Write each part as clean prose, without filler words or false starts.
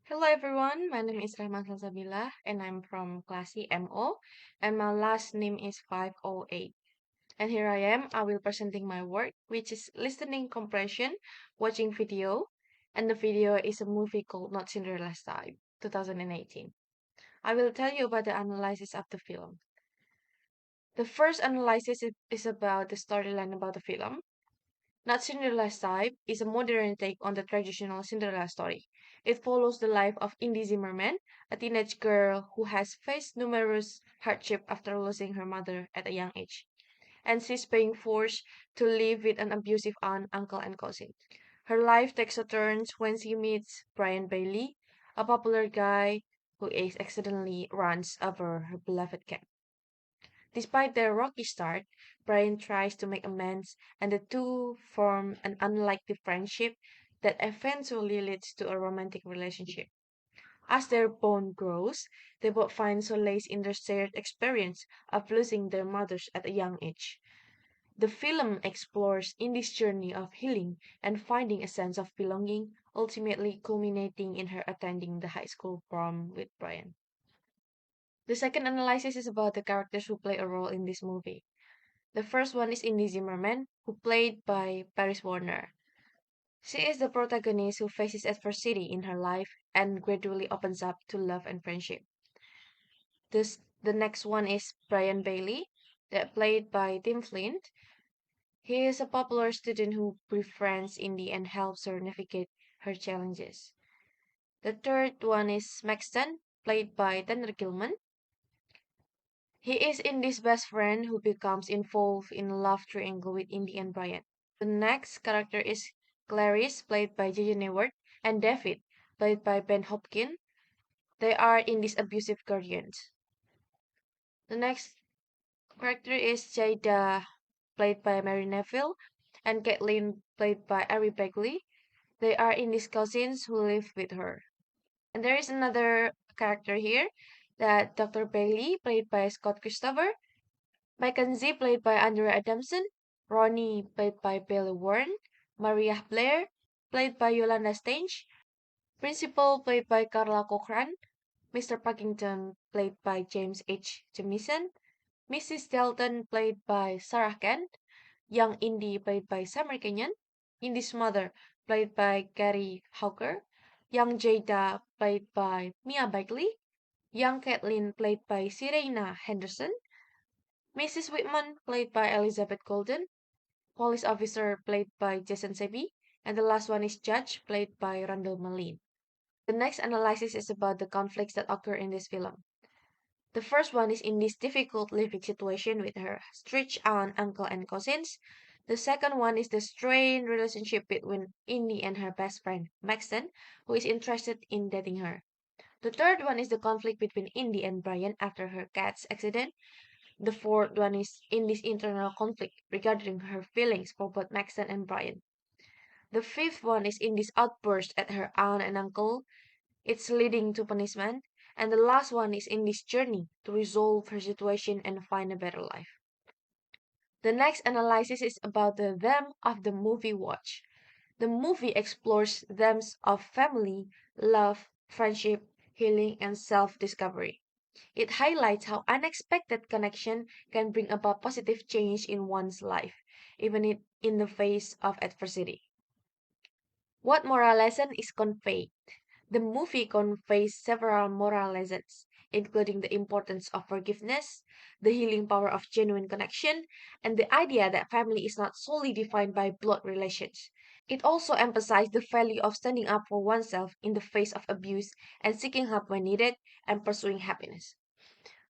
Hello everyone, my name is Rahma Salsabila and I'm from class MO and my last name is 508. And here I am, I will presenting my work which is listening compression, watching video, and the video is a movie called Not Cinderella Type 2018. I will tell you about the analysis of the film. The first analysis is about the storyline about the film. Not Cinderella's Type is a modern take on the traditional Cinderella story. It follows the life of Indy Zimmerman, a teenage girl who has faced numerous hardships after losing her mother at a young age, and she's being forced to live with an abusive aunt, uncle, and cousin. Her life takes a turn when she meets Brian Bailey, a popular guy who accidentally runs over her beloved cat. Despite their rocky start, Brian tries to make amends and the two form an unlikely friendship that eventually leads to a romantic relationship. As their bond grows, they both find solace in their shared experience of losing their mothers at a young age. The film explores Indy's journey of healing and finding a sense of belonging, ultimately culminating in her attending the high school prom with Brian. The second analysis is about the characters who play a role in this movie. The first one is Indy Zimmerman, who played by Paris Warner. She is the protagonist who faces adversity in her life and gradually opens up to love and friendship. The next one is Brian Bailey, that played by Tim Flint. He is a popular student who befriends Indy and helps her navigate her challenges. The third one is Maxton, played by Tanner Gilman. He is Indy's best friend who becomes involved in a love triangle with Indy and Brian. The next character is Clarice, played by J.J. Newart, and David, played by Ben Hopkins. They are Indy's abusive guardians. The next character is Jada, played by Mary Neville, and Caitlin, played by Ari Begley. They are Indy's cousins who live with her. And there is another character here, that Dr. Bailey, played by Scott Christopher, Mackenzie, played by Andrea Adamson, Ronnie, played by Billy Warren, Maria Blair, played by Yolanda Stange, Principal, played by Carla Cochran, Mr. Puckington, played by James H. Jamison, Mrs. Dalton, played by Sarah Kent, young Indy, played by Summer Kenyon, Indy's mother, played by Gary Hawker, young Jada, played by Mia Bagley, young Kathleen, played by Serena Henderson, Mrs. Whitman, played by Elizabeth Golden, police officer, played by Jason Sebi, and the last one is judge, played by Randall Malin. The next analysis is about the conflicts that occur in this film. The first one is in this difficult living situation with her strict aunt, uncle, and cousins. The second one is the strained relationship between Indy and her best friend, Maxton, who is interested in dating her. The third one is the conflict between Indy and Brian after her cat's accident. The fourth one is Indy's internal conflict regarding her feelings for both Maxton and Brian. The fifth one is Indy's outburst at her aunt and uncle. It's leading to punishment. And the last one is Indy's journey to resolve her situation and find a better life. The next analysis is about the them of the movie watch. The movie explores themes of family, love, friendship, healing, and self-discovery. It highlights how unexpected connection can bring about positive change in one's life, even in the face of adversity. What moral lesson is conveyed? The movie conveys several moral lessons, including the importance of forgiveness, the healing power of genuine connection, and the idea that family is not solely defined by blood relations. It also emphasized the value of standing up for oneself in the face of abuse and seeking help when needed and pursuing happiness.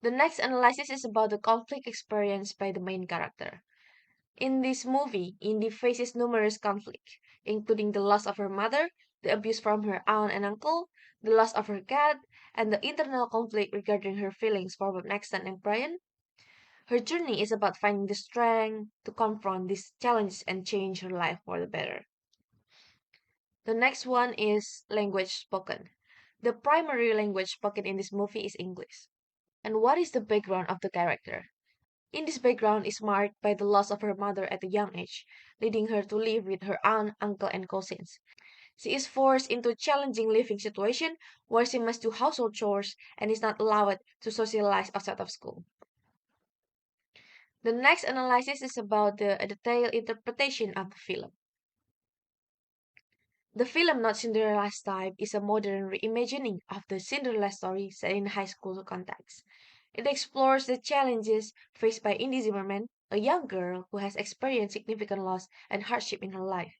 The next analysis is about the conflict experienced by the main character. In this movie, Indy faces numerous conflicts, including the loss of her mother, the abuse from her aunt and uncle, the loss of her cat, and the internal conflict regarding her feelings for both Maxton and Brian. Her journey is about finding the strength to confront these challenges and change her life for the better. The next one is language spoken. The primary language spoken in this movie is English. And what is the background of the character? In this background is marked by the loss of her mother at a young age, leading her to live with her aunt, uncle, and cousins. She is forced into a challenging living situation where she must do household chores and is not allowed to socialize outside of school. The next analysis is about the detailed interpretation of the film. The film Not Cinderella's Type is a modern reimagining of the Cinderella story set in high school context. It explores the challenges faced by Indy Zimmerman, a young girl who has experienced significant loss and hardship in her life.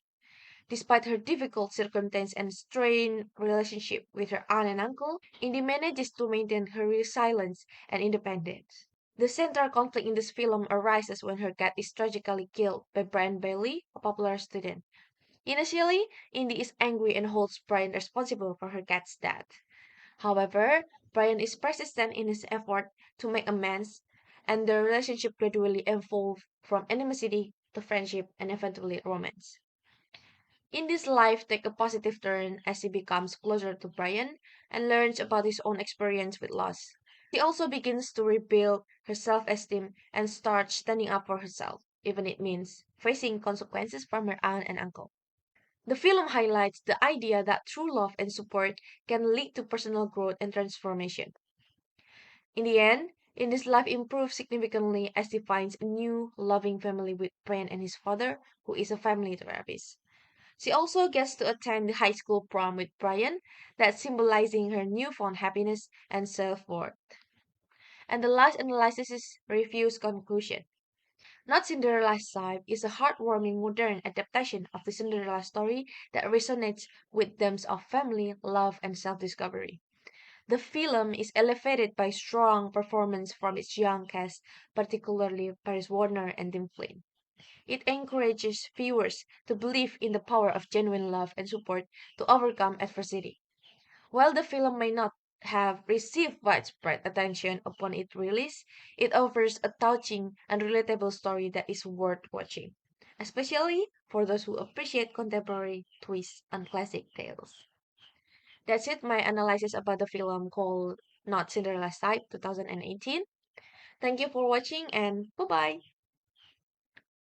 Despite her difficult circumstance and strained relationship with her aunt and uncle, Indy manages to maintain her resilience and independence. The central conflict in this film arises when her cat is tragically killed by Brian Bailey, a popular student. Initially, Indy is angry and holds Brian responsible for her cat's death. However, Brian is persistent in his effort to make amends, and their relationship gradually evolves from animosity to friendship and eventually romance. Indy's life takes a positive turn as she becomes closer to Brian and learns about his own experience with loss. She also begins to rebuild her self-esteem and starts standing up for herself, even it means facing consequences from her aunt and uncle. The film highlights the idea that true love and support can lead to personal growth and transformation. In the end, Indy's life improves significantly as she finds a new, loving family with Brian and his father, who is a family therapist. She also gets to attend the high school prom with Brian, that symbolizing her newfound happiness and self-worth. And the last analysis is review's conclusion. Not Cinderella's Type is a heartwarming modern adaptation of the Cinderella story that resonates with themes of family, love, and self-discovery. The film is elevated by strong performance from its young cast, particularly Paris Warner and Tim Flynn. It encourages viewers to believe in the power of genuine love and support to overcome adversity. While the film may not have received widespread attention upon its release, it offers a touching and relatable story that is worth watching, especially for those who appreciate contemporary twists on classic tales. That's it, my analysis about the film called Not Cinderella's Type 2018. Thank you for watching and bye bye.